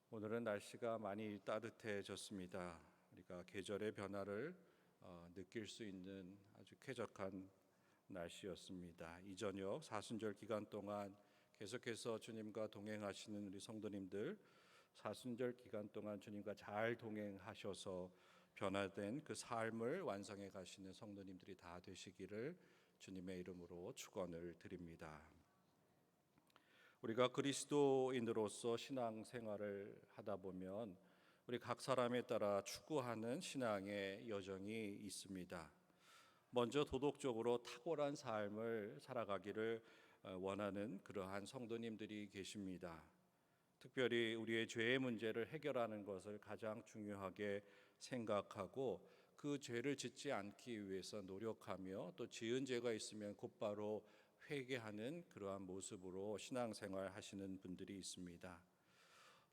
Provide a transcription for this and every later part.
오늘은 날씨가 많이 따뜻해졌습니다. 우리가 계절의 변화를 느낄 수 있는 아주 쾌적한 날씨였습니다. 이 저녁 사순절 기간 동안 계속해서 주님과 동행하시는 우리 성도님들, 사순절 기간 동안 주님과 잘 동행하셔서 변화된 그 삶을 완성해 가시는 성도님들이 다 되시기를 주님의 이름으로 축원을 드립니다. 우리가 그리스도인으로서 신앙생활을 하다 보면 우리 각 사람에 따라 추구하는 신앙의 여정이 있습니다. 먼저 도덕적으로 탁월한 삶을 살아가기를 원하는 그러한 성도님들이 계십니다. 특별히 우리의 죄의 문제를 해결하는 것을 가장 중요하게 생각하고 그 죄를 짓지 않기 위해서 노력하며 또 지은 죄가 있으면 곧바로 회개하는 그러한 모습으로 신앙생활 하시는 분들이 있습니다.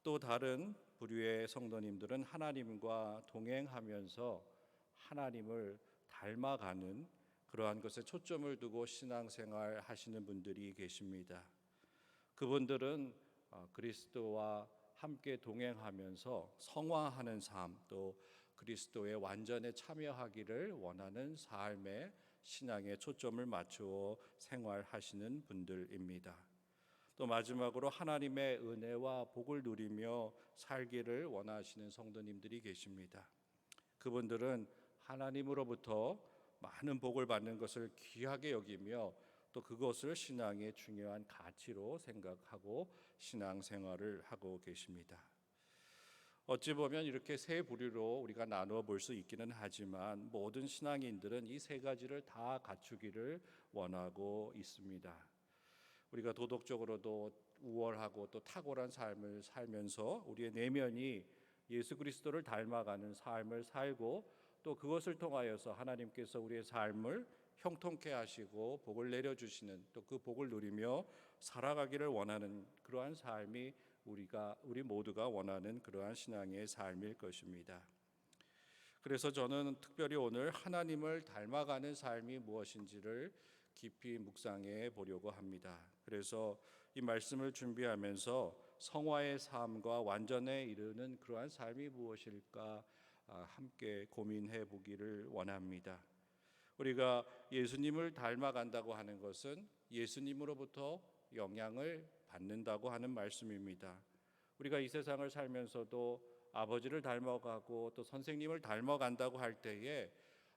또 다른 부류의 성도님들은 하나님과 동행하면서 하나님을 닮아가는 그러한 것에 초점을 두고 신앙생활 하시는 분들이 계십니다. 그분들은 그리스도와 함께 동행하면서 성화하는 삶, 또 그리스도의 완전에 참여하기를 원하는 삶에 신앙에 초점을 맞추어 생활하시는 분들입니다. 또 마지막으로 하나님의 은혜와 복을 누리며 살기를 원하시는 성도님들이 계십니다. 그분들은 하나님으로부터 많은 복을 받는 것을 귀하게 여기며 또 그것을 신앙의 중요한 가치로 생각하고 신앙생활을 하고 계십니다. 어찌 보면 이렇게 세 부류로 우리가 나누어 볼 수 있기는 하지만 모든 신앙인들은 이 세 가지를 다 갖추기를 원하고 있습니다. 우리가 도덕적으로도 우월하고 또 탁월한 삶을 살면서 우리의 내면이 예수 그리스도를 닮아가는 삶을 살고 또 그것을 통하여서 하나님께서 우리의 삶을 형통케 하시고 복을 내려주시는 또 그 복을 누리며 살아가기를 원하는 그러한 삶이 우리 모두가 원하는 그러한 신앙의 삶일 것입니다. 그래서 저는 특별히 오늘 하나님을 닮아가는 삶이 무엇인지를 깊이 묵상해 보려고 합니다. 그래서 이 말씀을 준비하면서 성화의 삶과 완전에 이르는 그러한 삶이 무엇일까 함께 고민해 보기를 원합니다. 우리가 예수님을 닮아간다고 하는 것은 예수님으로부터 영향을 받는다고 하는 말씀입니다. 우리가 이 세상을 살면서도 아버지를 닮아가고 또 선생님을 닮아간다고 할 때에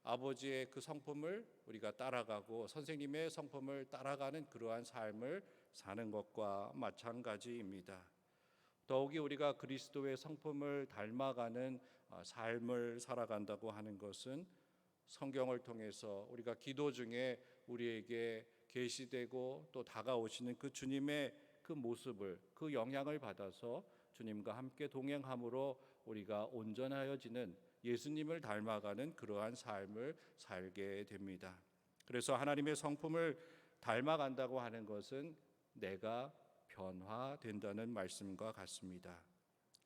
아버지의 그 성품을 우리가 따라가고 선생님의 성품을 따라가는 그러한 삶을 사는 것과 마찬가지입니다. 더욱이 우리가 그리스도의 성품을 닮아가는 삶을 살아간다고 하는 것은 성경을 통해서 우리가 기도 중에 우리에게 계시되고 또 다가오시는 그 주님의 그 모습을, 그 영향을 받아서 주님과 함께 동행함으로 우리가 온전하여지는 예수님을 닮아가는 그러한 삶을 살게 됩니다. 그래서 하나님의 성품을 닮아간다고 하는 것은 내가 변화된다는 말씀과 같습니다.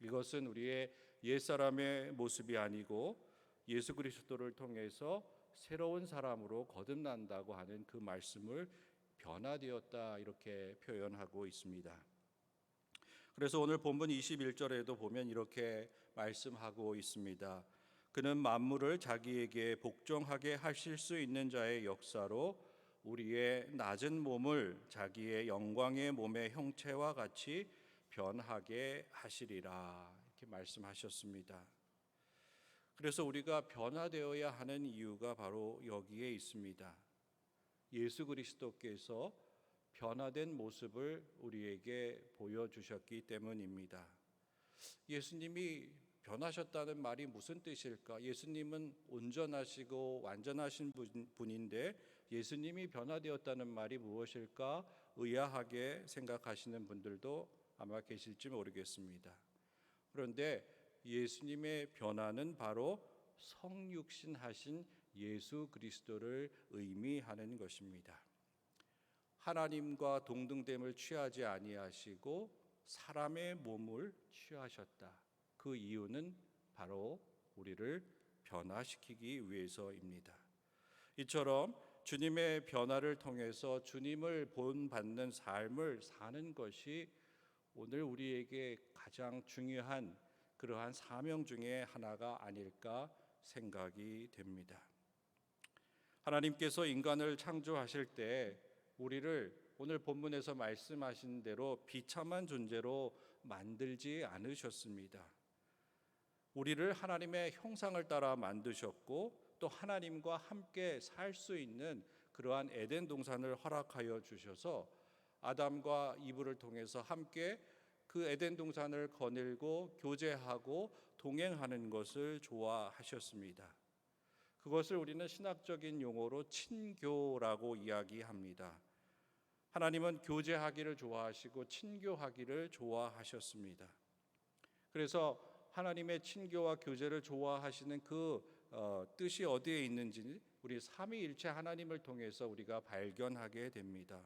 이것은 우리의 옛사람의 모습이 아니고 예수 그리스도를 통해서 새로운 사람으로 거듭난다고 하는 그 말씀을 변화되었다 이렇게 표현하고 있습니다. 그래서 오늘 본문 21절에도 보면 이렇게 말씀하고 있습니다. 그는 만물을 자기에게 복종하게 하실 수 있는 자의 역사로 우리의 낮은 몸을 자기의 영광의 몸의 형체와 같이 변하게 하시리라 이렇게 말씀하셨습니다. 그래서 우리가 변화되어야 하는 이유가 바로 여기에 있습니다. 예수 그리스도께서 변화된 모습을 우리에게 보여주셨기 때문입니다. 예수님이 변하셨다는 말이 무슨 뜻일까? 예수님은 온전하시고 완전하신 분인데 예수님이 변화되었다는 말이 무엇일까? 의아하게 생각하시는 분들도 아마 계실지 모르겠습니다. 그런데 예수님의 변화는 바로 성육신하신 예수 그리스도를 의미하는 것입니다. 하나님과 동등됨을 취하지 아니하시고 사람의 몸을 취하셨다. 그 이유는 바로 우리를 변화시키기 위해서입니다. 이처럼 주님의 변화를 통해서 주님을 본받는 삶을 사는 것이 오늘 우리에게 가장 중요한 그러한 사명 중에 하나가 아닐까 생각이 됩니다. 하나님께서 인간을 창조하실 때 우리를 오늘 본문에서 말씀하신 대로 비참한 존재로 만들지 않으셨습니다. 우리를 하나님의 형상을 따라 만드셨고 또 하나님과 함께 살 수 있는 그러한 에덴 동산을 허락하여 주셔서 아담과 이브를 통해서 함께 그 에덴 동산을 거닐고 교제하고 동행하는 것을 좋아하셨습니다. 그것을 우리는 신학적인 용어로 친교라고 이야기합니다. 하나님은 교제하기를 좋아하시고 친교하기를 좋아하셨습니다. 그래서 하나님의 친교와 교제를 좋아하시는 그 뜻이 어디에 있는지 우리 삼위일체 하나님을 통해서 우리가 발견하게 됩니다.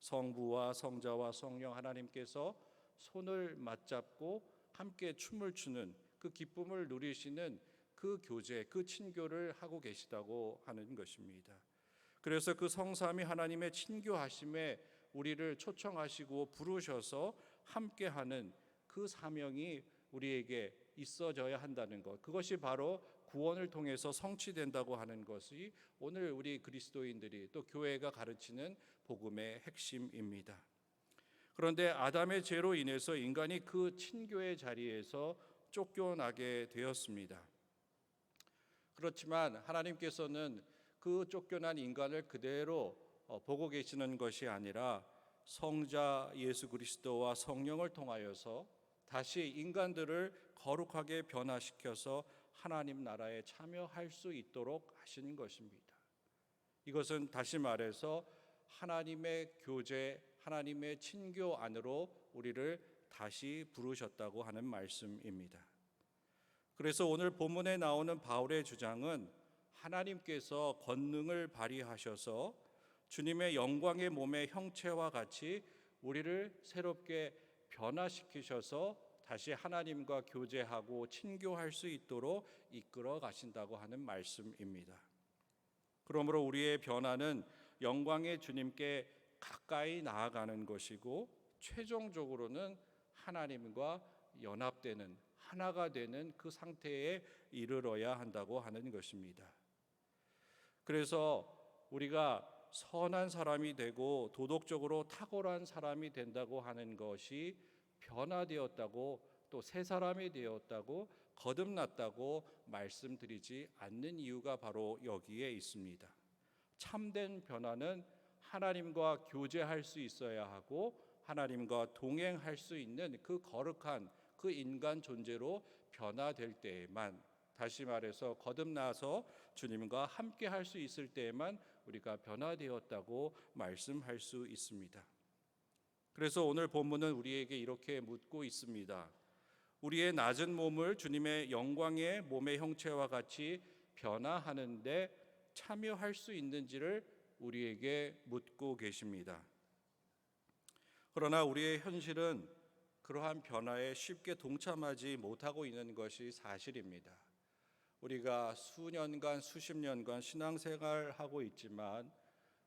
성부와 성자와 성령 하나님께서 손을 맞잡고 함께 춤을 추는 그 기쁨을 누리시는 그 교제, 그 친교를 하고 계시다고 하는 것입니다. 그래서 그 성삼위 하나님의 친교하심에 우리를 초청하시고 부르셔서 함께하는 그 사명이 우리에게 있어져야 한다는 것, 그것이 바로 구원을 통해서 성취된다고 하는 것이 오늘 우리 그리스도인들이 또 교회가 가르치는 복음의 핵심입니다. 그런데 아담의 죄로 인해서 인간이 그 친교의 자리에서 쫓겨나게 되었습니다. 그렇지만 하나님께서는 그 쫓겨난 인간을 그대로 보고 계시는 것이 아니라 성자 예수 그리스도와 성령을 통하여서 다시 인간들을 거룩하게 변화시켜서 하나님 나라에 참여할 수 있도록 하시는 것입니다. 이것은 다시 말해서 하나님의 교제, 하나님의 친교 안으로 우리를 다시 부르셨다고 하는 말씀입니다. 그래서 오늘 본문에 나오는 바울의 주장은 하나님께서 권능을 발휘하셔서 주님의 영광의 몸의 형체와 같이 우리를 새롭게 변화시키셔서 다시 하나님과 교제하고 친교할 수 있도록 이끌어 가신다고 하는 말씀입니다. 그러므로 우리의 변화는 영광의 주님께 가까이 나아가는 것이고 최종적으로는 하나님과 연합되는 하나가 되는 그 상태에 이르러야 한다고 하는 것입니다. 그래서 우리가 선한 사람이 되고 도덕적으로 탁월한 사람이 된다고 하는 것이 변화되었다고 또 새 사람이 되었다고 거듭났다고 말씀드리지 않는 이유가 바로 여기에 있습니다. 참된 변화는 하나님과 교제할 수 있어야 하고 하나님과 동행할 수 있는 그 거룩한 그 인간 존재로 변화될 때에만, 다시 말해서 거듭나서 주님과 함께 할 수 있을 때에만 우리가 변화되었다고 말씀할 수 있습니다. 그래서 오늘 본문은 우리에게 이렇게 묻고 있습니다. 우리의 낮은 몸을 주님의 영광의 몸의 형체와 같이 변화하는데 참여할 수 있는지를 우리에게 묻고 계십니다. 그러나 우리의 현실은 그러한 변화에 쉽게 동참하지 못하고 있는 것이 사실입니다. 우리가 수년간 수십 년간 신앙생활하고 있지만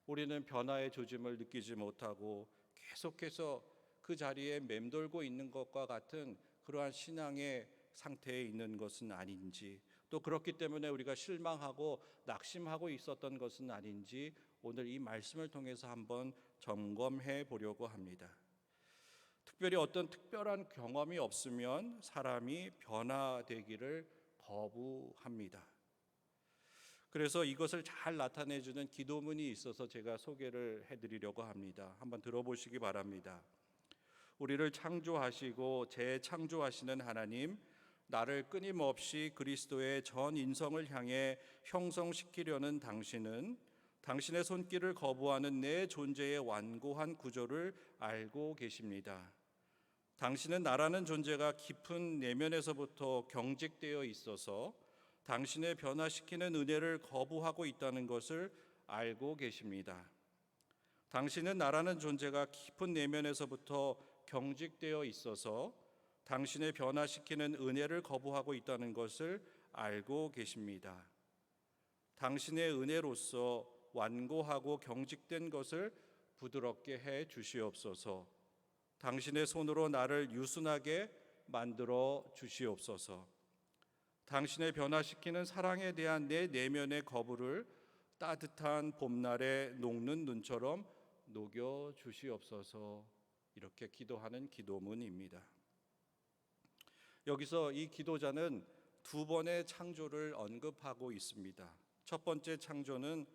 우리는 변화의 조짐을 느끼지 못하고 계속해서 그 자리에 맴돌고 있는 것과 같은 그러한 신앙의 상태에 있는 것은 아닌지, 또 그렇기 때문에 우리가 실망하고 낙심하고 있었던 것은 아닌지 오늘 이 말씀을 통해서 한번 점검해 보려고 합니다. 특별히 어떤 특별한 경험이 없으면 사람이 변화되기를 거부합니다. 그래서 이것을 잘 나타내주는 기도문이 있어서 제가 소개를 해드리려고 합니다. 한번 들어보시기 바랍니다. 우리를 창조하시고 재창조하시는 하나님, 나를 끊임없이 그리스도의 전 인성을 향해 형성시키려는 당신은 당신의 손길을 거부하는 내 존재의 완고한 구조를 알고 계십니다. 당신은 나라는 존재가 깊은 내면에서부터 경직되어 있어서 당신의 변화시키는 은혜를 거부하고 있다는 것을 알고 계십니다. 당신은 나라는 존재가 깊은 내면에서부터 경직되어 있어서 당신의 변화시키는 은혜를 거부하고 있다는 것을 알고 계십니다. 당신의 은혜로서 완고하고 경직된 것을 부드럽게 해 주시옵소서. 당신의 손으로 나를 유순하게 만들어 주시옵소서. 당신의 변화시키는 사랑에 대한 내 내면의 거부를 따뜻한 봄날에 녹는 눈처럼 녹여 주시옵소서. 이렇게 기도하는 기도문입니다. 여기서 이 기도자는 두 번의 창조를 언급하고 있습니다. 첫 번째 창조는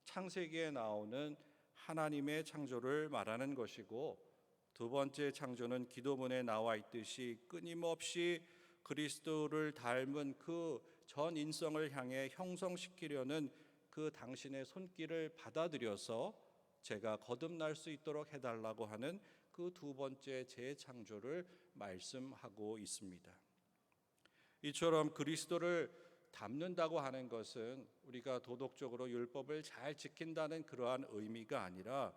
창세기에 나오는 하나님의 창조를 말하는 것이고, 두 번째 창조는 기도문에 나와 있듯이 끊임없이 그리스도를 닮은 그 전 인성을 향해 형성시키려는 그 당신의 손길을 받아들여서 제가 거듭날 수 있도록 해달라고 하는 그 두 번째 재창조를 말씀하고 있습니다. 이처럼 그리스도를 닮는다고 하는 것은 우리가 도덕적으로 율법을 잘 지킨다는 그러한 의미가 아니라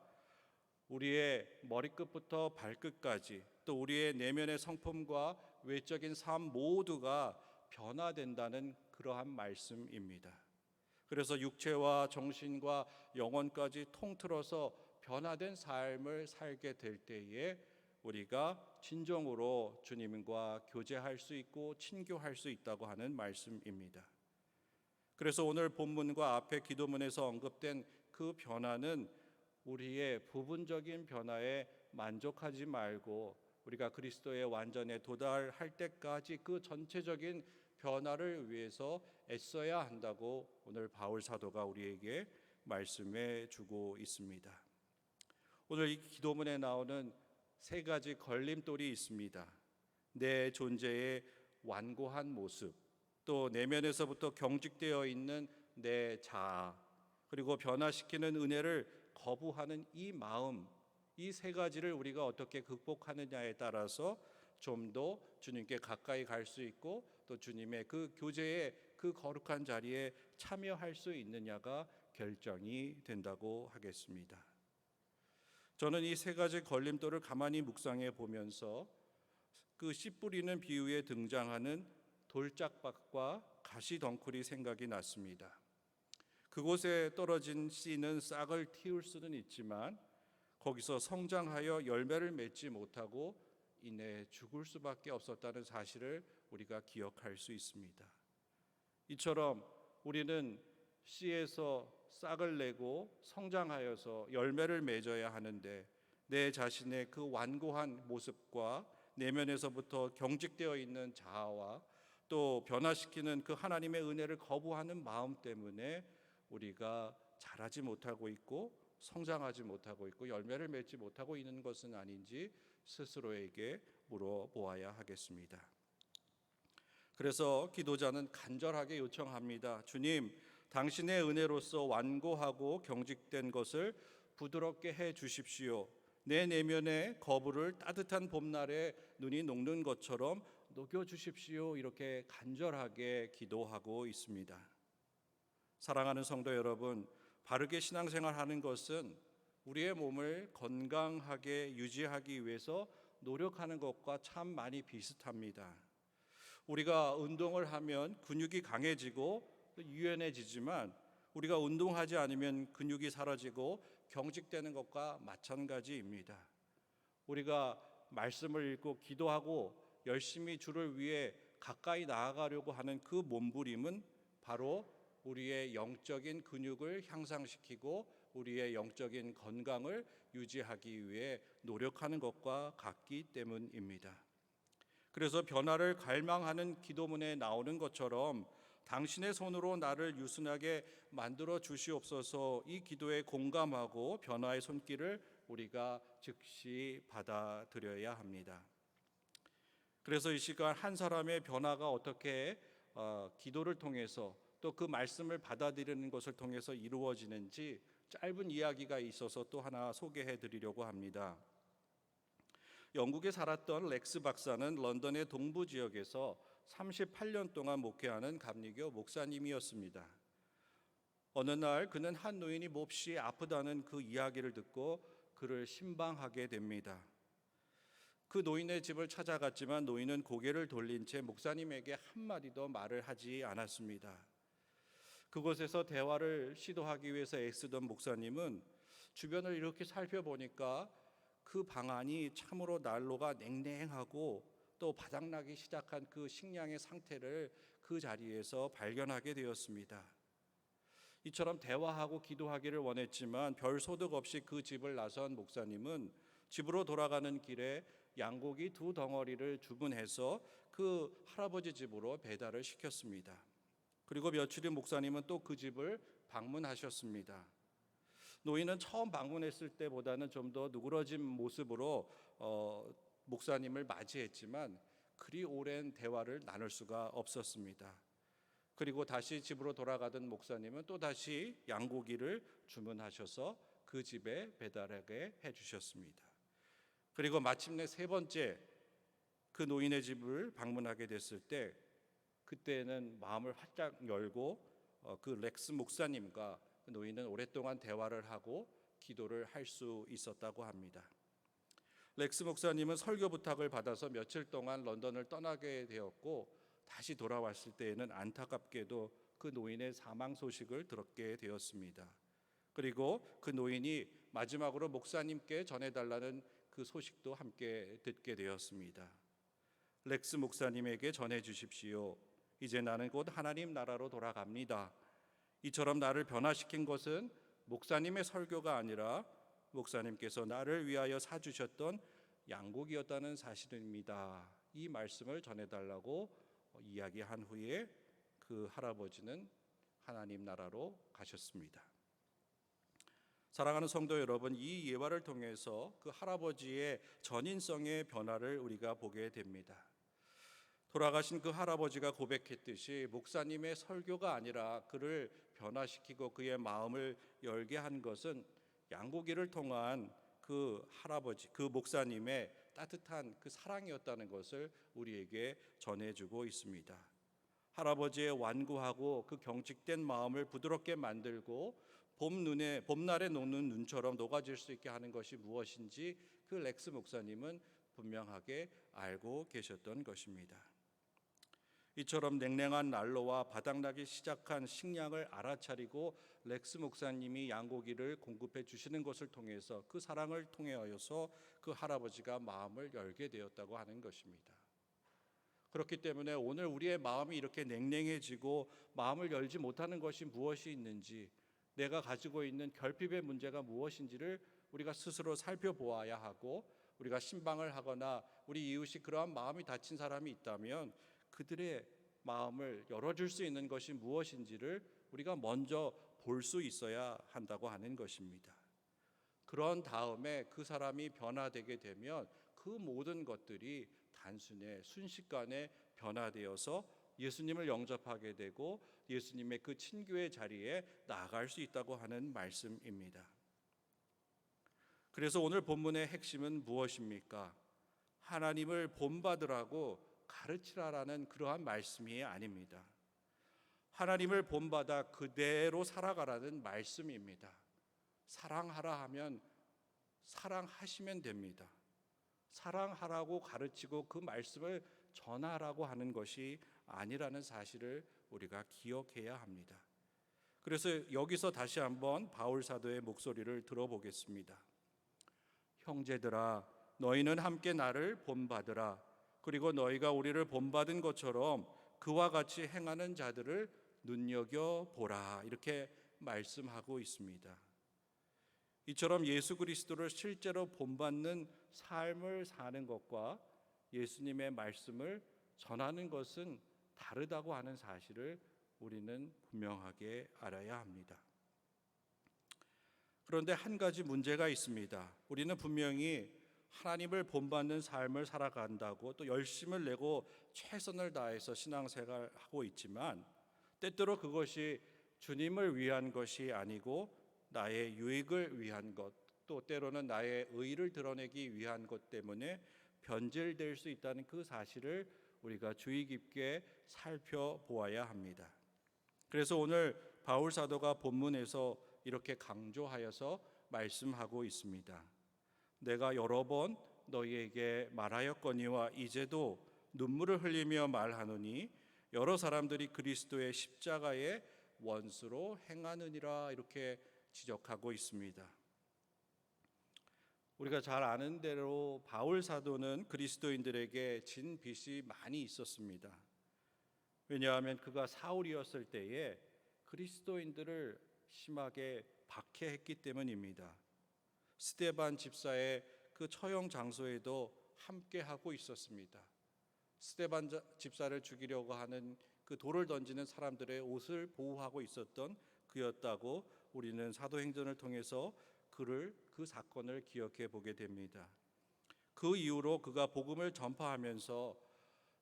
우리의 머리끝부터 발끝까지 또 우리의 내면의 성품과 외적인 삶 모두가 변화된다는 그러한 말씀입니다. 그래서 육체와 정신과 영혼까지 통틀어서 변화된 삶을 살게 될 때에 우리가 진정으로 주님과 교제할 수 있고 친교할 수 있다고 하는 말씀입니다. 그래서 오늘 본문과 앞에 기도문에서 언급된 그 변화는 우리의 부분적인 변화에 만족하지 말고 우리가 그리스도의 완전에 도달할 때까지 그 전체적인 변화를 위해서 애써야 한다고 오늘 바울 사도가 우리에게 말씀해 주고 있습니다. 오늘 이 기도문에 나오는 세 가지 걸림돌이 있습니다. 내 존재의 완고한 모습, 또 내면에서부터 경직되어 있는 내 자아, 그리고 변화시키는 은혜를 거부하는 이 마음, 이 세 가지를 우리가 어떻게 극복하느냐에 따라서 좀 더 주님께 가까이 갈 수 있고 또 주님의 그 교제의 그 거룩한 자리에 참여할 수 있느냐가 결정이 된다고 하겠습니다. 저는 이 세 가지 걸림돌을 가만히 묵상해 보면서 그 씨 뿌리는 비유에 등장하는 돌짝밭과 가시덩굴이 생각이 났습니다. 그곳에 떨어진 씨는 싹을 틔울 수는 있지만 거기서 성장하여 열매를 맺지 못하고 이내 죽을 수밖에 없었다는 사실을 우리가 기억할 수 있습니다. 이처럼 우리는 씨에서 싹을 내고 성장하여서 열매를 맺어야 하는데 내 자신의 그 완고한 모습과 내면에서부터 경직되어 있는 자아와 또 변화시키는 그 하나님의 은혜를 거부하는 마음 때문에 우리가 자라지 못하고 있고 성장하지 못하고 있고 열매를 맺지 못하고 있는 것은 아닌지 스스로에게 물어보아야 하겠습니다. 그래서 기도자는 간절하게 요청합니다. 주님, 당신의 은혜로서 완고하고 경직된 것을 부드럽게 해 주십시오. 내 내면의 거부를 따뜻한 봄날에 눈이 녹는 것처럼 녹여 주십시오. 이렇게 간절하게 기도하고 있습니다. 사랑하는 성도 여러분, 바르게 신앙생활하는 것은 우리의 몸을 건강하게 유지하기 위해서 노력하는 것과 참 많이 비슷합니다. 우리가 운동을 하면 근육이 강해지고 유연해지지만 우리가 운동하지 않으면 근육이 사라지고 경직되는 것과 마찬가지입니다. 우리가 말씀을 읽고 기도하고 열심히 주를 위해 가까이 나아가려고 하는 그 몸부림은 바로 우리의 영적인 근육을 향상시키고 우리의 영적인 건강을 유지하기 위해 노력하는 것과 같기 때문입니다. 그래서 변화를 갈망하는 기도문에 나오는 것처럼 당신의 손으로 나를 유순하게 만들어 주시옵소서, 이 기도에 공감하고 변화의 손길을 우리가 즉시 받아들여야 합니다. 그래서 이 시간 한 사람의 변화가 어떻게 기도를 통해서 또 그 말씀을 받아들이는 것을 통해서 이루어지는지 짧은 이야기가 있어서 또 하나 소개해 드리려고 합니다. 영국에 살았던 렉스 박사는 런던의 동부 지역에서 38년 동안 목회하는 감리교 목사님이었습니다. 어느 날 그는 한 노인이 몹시 아프다는 그 이야기를 듣고 그를 신방하게 됩니다. 그 노인의 집을 찾아갔지만 노인은 고개를 돌린 채 목사님에게 한마디도 말을 하지 않았습니다. 그곳에서 대화를 시도하기 위해서 애쓰던 목사님은 주변을 이렇게 살펴보니까 그 방안이 참으로 난로가 냉랭하고 또 바닥나기 시작한 그 식량의 상태를 그 자리에서 발견하게 되었습니다. 이처럼 대화하고 기도하기를 원했지만 별 소득 없이 그 집을 나선 목사님은 집으로 돌아가는 길에 양고기 2덩어리를 주문해서 그 할아버지 집으로 배달을 시켰습니다. 그리고 며칠 후 목사님은 또 그 집을 방문하셨습니다. 노인은 처음 방문했을 때보다는 좀 더 누그러진 모습으로 목사님을 맞이했지만 그리 오랜 대화를 나눌 수가 없었습니다. 그리고 다시 집으로 돌아가던 목사님은 또 다시 양고기를 주문하셔서 그 집에 배달하게 해주셨습니다. 그리고 마침내 3번째 그 노인의 집을 방문하게 됐을 때 그때는 마음을 활짝 열고 그 렉스 목사님과 그 노인은 오랫동안 대화를 하고 기도를 할 수 있었다고 합니다. 렉스 목사님은 설교 부탁을 받아서 며칠 동안 런던을 떠나게 되었고 다시 돌아왔을 때에는 안타깝게도 그 노인의 사망 소식을 듣게 되었습니다. 그리고 그 노인이 마지막으로 목사님께 전해달라는 그 소식도 함께 듣게 되었습니다. 렉스 목사님에게 전해 주십시오. 이제 나는 곧 하나님 나라로 돌아갑니다. 이처럼 나를 변화시킨 것은 목사님의 설교가 아니라 목사님께서 나를 위하여 사주셨던 양고기였다는 사실입니다. 이 말씀을 전해달라고 이야기한 후에 그 할아버지는 하나님 나라로 가셨습니다. 사랑하는 성도 여러분, 이 예화를 통해서 그 할아버지의 전인성의 변화를 우리가 보게 됩니다. 돌아가신 그 할아버지가 고백했듯이 목사님의 설교가 아니라 그를 변화시키고 그의 마음을 열게 한 것은 양고기를 통한 그 할아버지, 그 목사님의 따뜻한 그 사랑이었다는 것을 우리에게 전해주고 있습니다. 할아버지의 완고하고 그 경직된 마음을 부드럽게 만들고 봄날에 녹는 눈처럼 녹아질 수 있게 하는 것이 무엇인지 그 렉스 목사님은 분명하게 알고 계셨던 것입니다. 이처럼 냉랭한 난로와 바닥나기 시작한 식량을 알아차리고 렉스 목사님이 양고기를 공급해 주시는 것을 통해서 그 사랑을 통하여서 그 할아버지가 마음을 열게 되었다고 하는 것입니다. 그렇기 때문에 오늘 우리의 마음이 이렇게 냉랭해지고 마음을 열지 못하는 것이 무엇이 있는지, 내가 가지고 있는 결핍의 문제가 무엇인지를 우리가 스스로 살펴보아야 하고, 우리가 신방을 하거나 우리 이웃이 그러한 마음이 닫힌 사람이 있다면 그들의 마음을 열어줄 수 있는 것이 무엇인지를 우리가 먼저 볼 수 있어야 한다고 하는 것입니다. 그런 다음에 그 사람이 변화되게 되면 그 모든 것들이 단순히 순식간에 변화되어서 예수님을 영접하게 되고 예수님의 그 친교의 자리에 나아갈 수 있다고 하는 말씀입니다. 그래서 오늘 본문의 핵심은 무엇입니까? 하나님을 본받으라고 가르치라라는 그러한 말씀이 아닙니다. 하나님을 본받아 그대로 살아가라는 말씀입니다. 사랑하라 하면 사랑하시면 됩니다. 사랑하라고 가르치고 그 말씀을 전하라고 하는 것이 아니라는 사실을 우리가 기억해야 합니다. 그래서 여기서 다시 한번 바울 사도의 목소리를 들어보겠습니다. 형제들아, 너희는 함께 나를 본받으라. 그리고 너희가 우리를 본받은 것처럼 그와 같이 행하는 자들을 눈여겨보라. 이렇게 말씀하고 있습니다. 이처럼 예수 그리스도를 실제로 본받는 삶을 사는 것과 예수님의 말씀을 전하는 것은 다르다고 하는 사실을 우리는 분명하게 알아야 합니다. 그런데 한 가지 문제가 있습니다. 우리는 분명히 하나님을 본받는 삶을 살아간다고 또 열심을 내고 최선을 다해서 신앙생활을 하고 있지만 때때로 그것이 주님을 위한 것이 아니고 나의 유익을 위한 것, 또 때로는 나의 의의를 드러내기 위한 것 때문에 변질될 수 있다는 그 사실을 우리가 주의 깊게 살펴보아야 합니다. 그래서 오늘 바울 사도가 본문에서 이렇게 강조하여서 말씀하고 있습니다. 내가 여러 번 너희에게 말하였거니와 이제도 눈물을 흘리며 말하노니 여러 사람들이 그리스도의 십자가의 원수로 행하느니라. 이렇게 지적하고 있습니다. 우리가 잘 아는 대로 바울 사도는 그리스도인들에게 진 빚이 많이 있었습니다. 왜냐하면 그가 사울이었을 때에 그리스도인들을 심하게 박해했기 때문입니다. 스데반 집사의 그 처형 장소에도 함께 하고 있었습니다. 스데반 집사를 죽이려고 하는 그 돌을 던지는 사람들의 옷을 보호하고 있었던 그였다고 우리는 사도행전을 통해서 그 사건을 기억해 보게 됩니다. 그 이후로 그가 복음을 전파하면서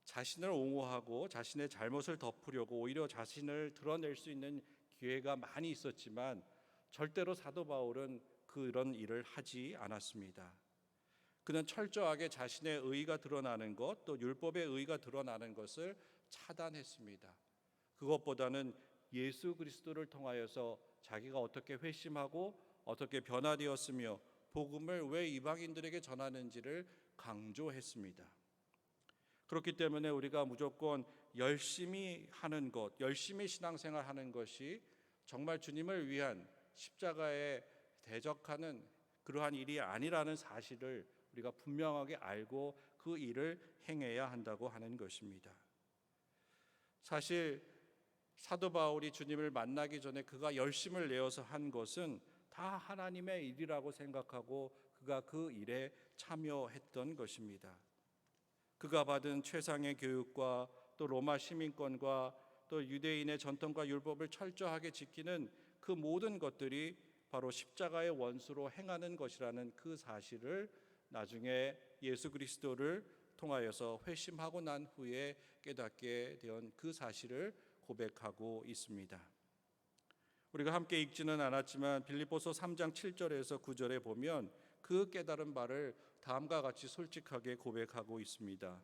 자신을 옹호하고 자신의 잘못을 덮으려고 오히려 자신을 드러낼 수 있는 기회가 많이 있었지만 절대로 사도 바울은 그런 일을 하지 않았습니다. 그는 철저하게 자신의 의의가 드러나는 것, 또 율법의 의의가 드러나는 것을 차단했습니다. 그것보다는 예수 그리스도를 통하여서 자기가 어떻게 회심하고 어떻게 변화되었으며 복음을 왜 이방인들에게 전하는지를 강조했습니다. 그렇기 때문에 우리가 무조건 열심히 하는 것, 열심히 신앙생활하는 것이 정말 주님을 위한 십자가에 대적하는 그러한 일이 아니라는 사실을 우리가 분명하게 알고 그 일을 행해야 한다고 하는 것입니다. 사실 사도 바울이 주님을 만나기 전에 그가 열심을 내어서 한 것은 다 하나님의 일이라고 생각하고 그가 그 일에 참여했던 것입니다. 그가 받은 최상의 교육과 또 로마 시민권과 또 유대인의 전통과 율법을 철저하게 지키는 그 모든 것들이 바로 십자가의 원수로 행하는 것이라는 그 사실을 나중에 예수 그리스도를 통하여서 회심하고 난 후에 깨닫게 된 그 사실을 고백하고 있습니다. 우리가 함께 읽지는 않았지만 빌립보서 3장 7절에서 9절에 보면 그 깨달은 바를 다음과 같이 솔직하게 고백하고 있습니다.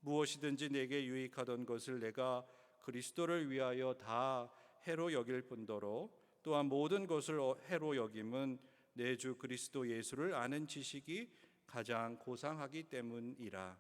무엇이든지 내게 유익하던 것을 내가 그리스도를 위하여 다 해로 여길 뿐더러 또한 모든 것을 해로 여김은 내 주 그리스도 예수를 아는 지식이 가장 고상하기 때문이라.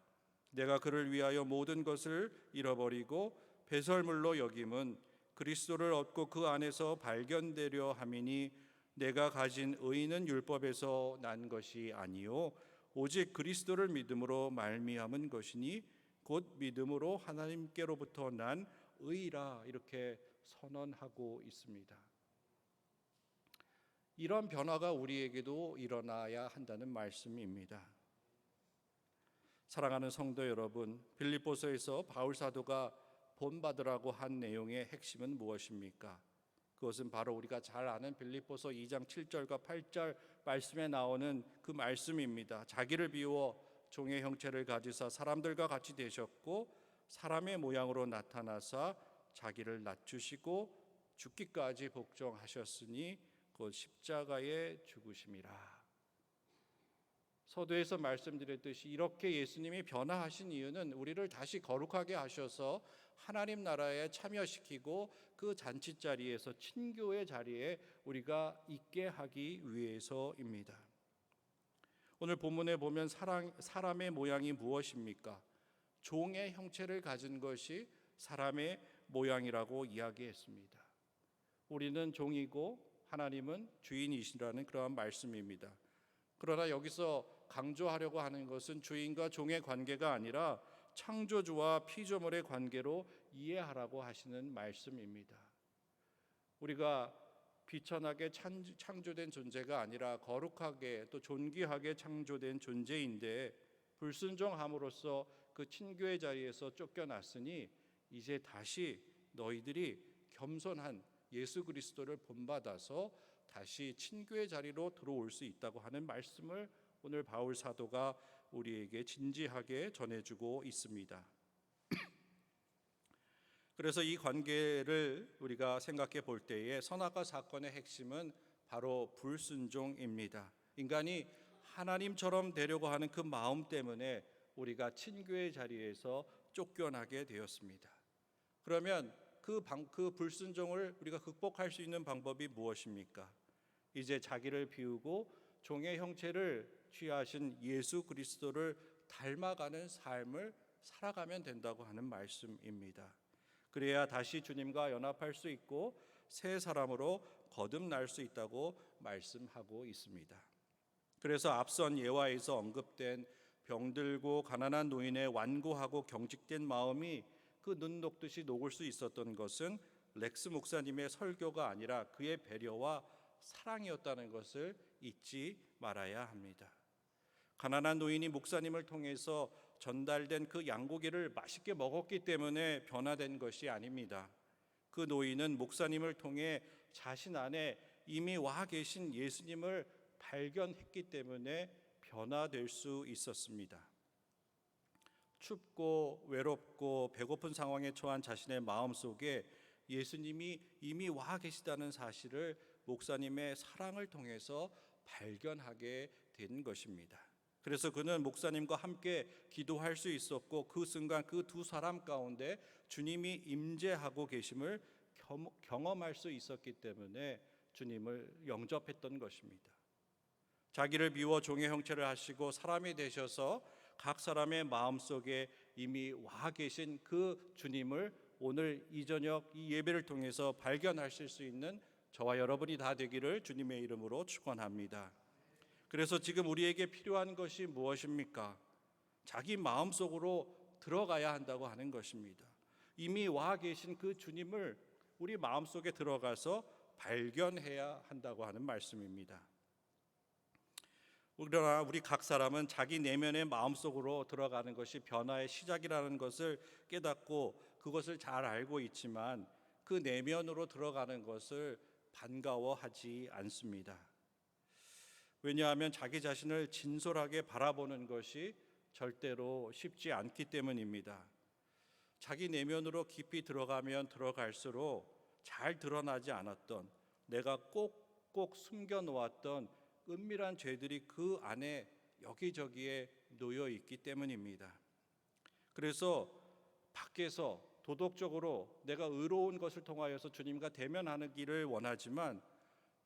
내가 그를 위하여 모든 것을 잃어버리고 배설물로 여김은 그리스도를 얻고 그 안에서 발견되려 함이니 내가 가진 의는 율법에서 난 것이 아니요 오직 그리스도를 믿음으로 말미암은 것이니 곧 믿음으로 하나님께로부터 난 의라. 이렇게 선언하고 있습니다. 이런 변화가 우리에게도 일어나야 한다는 말씀입니다. 사랑하는 성도 여러분, 빌립보서에서 바울 사도가 본받으라고 한 내용의 핵심은 무엇입니까? 그것은 바로 우리가 잘 아는 빌립보서 2장 7절과 8절 말씀에 나오는 그 말씀입니다. 자기를 비워 종의 형체를 가지사 사람들과 같이 되셨고 사람의 모양으로 나타나사 자기를 낮추시고 죽기까지 복종하셨으니 곧 십자가에 죽으심이라. 서두에서 말씀드렸듯이 이렇게 예수님이 변화하신 이유는 우리를 다시 거룩하게 하셔서 하나님 나라에 참여시키고 그 잔치자리에서 친교의 자리에 우리가 있게 하기 위해서입니다. 오늘 본문에 보면 사람의 모양이 무엇입니까? 종의 형체를 가진 것이 사람의 모양이라고 이야기했습니다. 우리는 종이고 하나님은 주인이시라는 그러한 말씀입니다. 그러나 여기서 강조하려고 하는 것은 주인과 종의 관계가 아니라 창조주와 피조물의 관계로 이해하라고 하시는 말씀입니다. 우리가 비천하게 창조된 존재가 아니라 거룩하게 또 존귀하게 창조된 존재인데 불순종함으로써 그 친교의 자리에서 쫓겨났으니 이제 다시 너희들이 겸손한 예수 그리스도를 본받아서 다시 친교의 자리로 들어올 수 있다고 하는 말씀을 오늘 바울 사도가 우리에게 진지하게 전해주고 있습니다. 그래서 이 관계를 우리가 생각해 볼 때에 선악과 사건의 핵심은 바로 불순종입니다. 인간이 하나님처럼 되려고 하는 그 마음 때문에 우리가 친교의 자리에서 쫓겨나게 되었습니다. 그러면 그 불순종을 우리가 극복할 수 있는 방법이 무엇입니까? 이제 자기를 비우고 종의 형체를 취하신 예수 그리스도를 닮아가는 삶을 살아가면 된다고 하는 말씀입니다. 그래야 다시 주님과 연합할 수 있고 새 사람으로 거듭날 수 있다고 말씀하고 있습니다. 그래서 앞선 예화에서 언급된 병들고 가난한 노인의 완고하고 경직된 마음이 그 눈 녹듯이 녹을 수 있었던 것은 렉스 목사님의 설교가 아니라 그의 배려와 사랑이었다는 것을 잊지 말아야 합니다. 가난한 노인이 목사님을 통해서 전달된 그 양고기를 맛있게 먹었기 때문에 변화된 것이 아닙니다. 그 노인은 목사님을 통해 자신 안에 이미 와 계신 예수님을 발견했기 때문에 변화될 수 있었습니다. 춥고 외롭고 배고픈 상황에 처한 자신의 마음속에 예수님이 이미 와 계시다는 사실을 목사님의 사랑을 통해서 발견하게 된 것입니다. 그래서 그는 목사님과 함께 기도할 수 있었고 그 순간 그 두 사람 가운데 주님이 임재하고 계심을 경험할 수 있었기 때문에 주님을 영접했던 것입니다. 자기를 비워 종의 형체를 하시고 사람이 되셔서 각 사람의 마음속에 이미 와 계신 그 주님을 오늘 이 저녁 이 예배를 통해서 발견하실 수 있는 저와 여러분이 다 되기를 주님의 이름으로 축원합니다. 그래서 지금 우리에게 필요한 것이 무엇입니까? 자기 마음속으로 들어가야 한다고 하는 것입니다. 이미 와 계신 그 주님을 우리 마음속에 들어가서 발견해야 한다고 하는 말씀입니다. 그러나 우리 각 사람은 자기 내면의 마음속으로 들어가는 것이 변화의 시작이라는 것을 깨닫고 그것을 잘 알고 있지만 그 내면으로 들어가는 것을 반가워하지 않습니다. 왜냐하면 자기 자신을 진솔하게 바라보는 것이 절대로 쉽지 않기 때문입니다. 자기 내면으로 깊이 들어가면 들어갈수록 잘 드러나지 않았던 내가 꼭꼭 숨겨놓았던 은밀한 죄들이 그 안에 여기저기에 놓여 있기 때문입니다. 그래서 밖에서 도덕적으로 내가 의로운 것을 통하여서 주님과 대면하는 길을 원하지만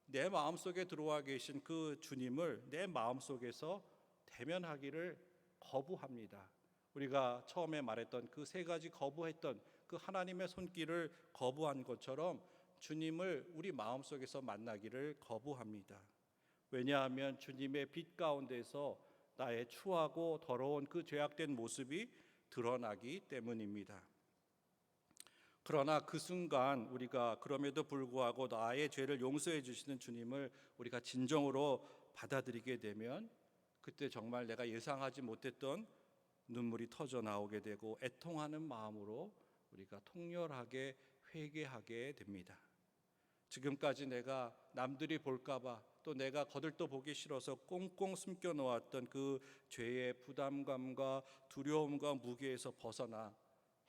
내 마음속에 들어와 계신 그 주님을 내 마음속에서 대면하기를 거부합니다. 우리가 처음에 말했던 그 세 가지 거부했던 그 하나님의 손길을 거부한 것처럼 주님을 우리 마음속에서 만나기를 거부합니다. 왜냐하면 주님의 빛 가운데서 나의 추하고 더러운 그 죄악된 모습이 드러나기 때문입니다. 그러나 그 순간 우리가 그럼에도 불구하고 나의 죄를 용서해 주시는 주님을 우리가 진정으로 받아들이게 되면 그때 정말 내가 예상하지 못했던 눈물이 터져 나오게 되고 애통하는 마음으로 우리가 통렬하게 회개하게 됩니다. 지금까지 내가 남들이 볼까봐 또 내가 거들떠 보기 싫어서 꽁꽁 숨겨 놓았던 그 죄의 부담감과 두려움과 무게에서 벗어나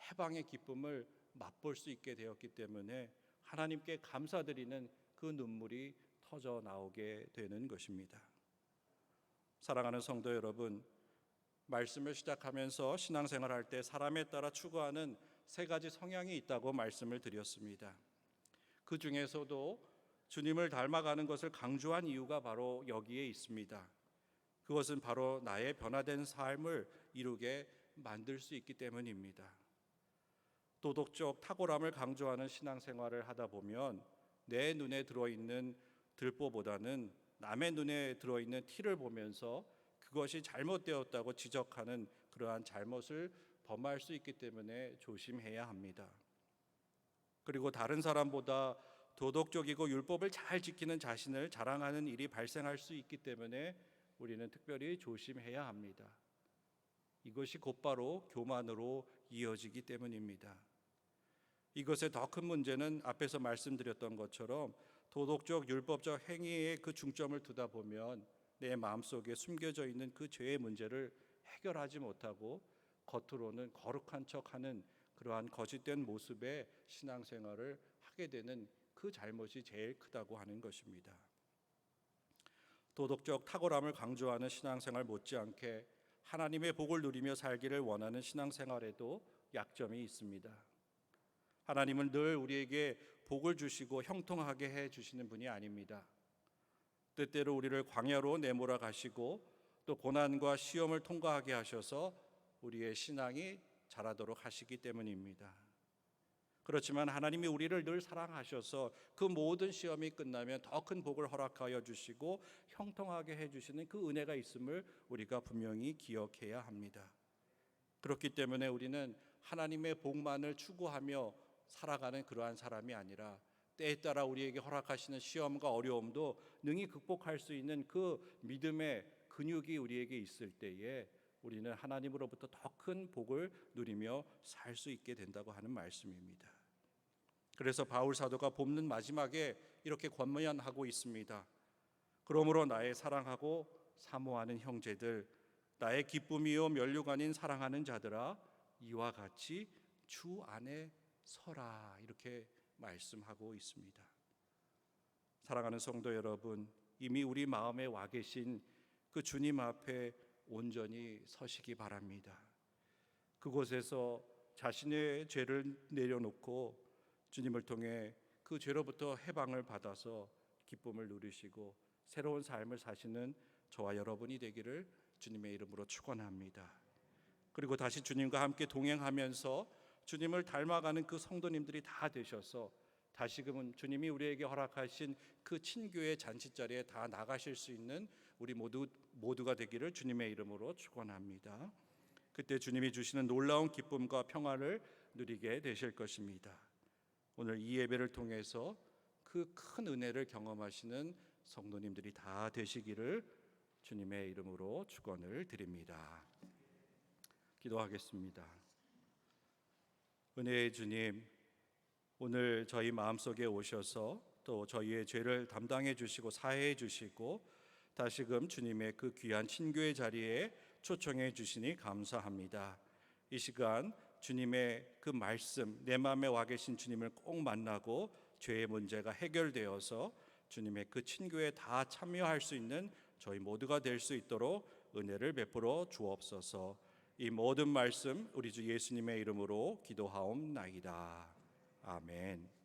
해방의 기쁨을 맛볼 수 있게 되었기 때문에 하나님께 감사드리는 그 눈물이 터져 나오게 되는 것입니다. 사랑하는 성도 여러분, 말씀을 시작하면서 신앙생활할 때 사람에 따라 추구하는 세 가지 성향이 있다고 말씀을 드렸습니다. 그 중에서도 주님을 닮아가는 것을 강조한 이유가 바로 여기에 있습니다. 그것은 바로 나의 변화된 삶을 이루게 만들 수 있기 때문입니다. 도덕적 탁월함을 강조하는 신앙생활을 하다 보면 내 눈에 들어있는 들보보다는 남의 눈에 들어있는 티를 보면서 그것이 잘못되었다고 지적하는 그러한 잘못을 범할 수 있기 때문에 조심해야 합니다. 그리고 다른 사람보다 도덕적이고 율법을 잘 지키는 자신을 자랑하는 일이 발생할 수 있기 때문에 우리는 특별히 조심해야 합니다. 이것이 곧바로 교만으로 이어지기 때문입니다. 이것의 더 큰 문제는 앞에서 말씀드렸던 것처럼 도덕적 율법적 행위에 그 중점을 두다 보면 내 마음속에 숨겨져 있는 그 죄의 문제를 해결하지 못하고 겉으로는 거룩한 척하는 그러한 거짓된 모습의 신앙생활을 하게 되는 그 잘못이 제일 크다고 하는 것입니다. 도덕적 탁월함을 강조하는 신앙생활 못지않게 하나님의 복을 누리며 살기를 원하는 신앙생활에도 약점이 있습니다. 하나님은 늘 우리에게 복을 주시고 형통하게 해 주시는 분이 아닙니다. 때때로 우리를 광야로 내몰아 가시고 또 고난과 시험을 통과하게 하셔서 우리의 신앙이 자라도록 하시기 때문입니다. 그렇지만 하나님이 우리를 늘 사랑하셔서 그 모든 시험이 끝나면 더 큰 복을 허락하여 주시고 형통하게 해주시는 그 은혜가 있음을 우리가 분명히 기억해야 합니다. 그렇기 때문에 우리는 하나님의 복만을 추구하며 살아가는 그러한 사람이 아니라 때에 따라 우리에게 허락하시는 시험과 어려움도 능히 극복할 수 있는 그 믿음의 근육이 우리에게 있을 때에 우리는 하나님으로부터 더 큰 복을 누리며 살 수 있게 된다고 하는 말씀입니다. 그래서 바울 사도가 본문 마지막에 이렇게 권면하고 있습니다. 그러므로 나의 사랑하고 사모하는 형제들, 나의 기쁨이요 면류가 아닌 사랑하는 자들아, 이와 같이 주 안에 서라, 이렇게 말씀하고 있습니다. 사랑하는 성도 여러분, 이미 우리 마음에 와 계신 그 주님 앞에 온전히 서시기 바랍니다. 그곳에서 자신의 죄를 내려놓고 주님을 통해 그 죄로부터 해방을 받아서 기쁨을 누리시고 새로운 삶을 사시는 저와 여러분이 되기를 주님의 이름으로 축원합니다. 그리고 다시 주님과 함께 동행하면서 주님을 닮아가는 그 성도님들이 다 되셔서 다시금은 주님이 우리에게 허락하신 그 친교의 잔치자리에 다 나가실 수 있는 우리 모두가 되기를 주님의 이름으로 축원합니다. 그때 주님이 주시는 놀라운 기쁨과 평화를 누리게 되실 것입니다. 오늘 이 예배를 통해서 그 큰 은혜를 경험하시는 성도님들이 다 되시기를 주님의 이름으로 축원을 드립니다. 기도하겠습니다. 은혜의 주님, 오늘 저희 마음속에 오셔서 또 저희의 죄를 담당해 주시고 사해해 주시고 다시금 주님의 그 귀한 친교의 자리에 초청해 주시니 감사합니다. 이 시간 주님의 그 말씀, 내 마음에 와 계신 주님을 꼭 만나고 죄의 문제가 해결되어서 주님의 그 친교에 다 참여할 수 있는 저희 모두가 될 수 있도록 은혜를 베풀어 주옵소서. 이 모든 말씀 우리 주 예수님의 이름으로 기도하옵나이다. 아멘.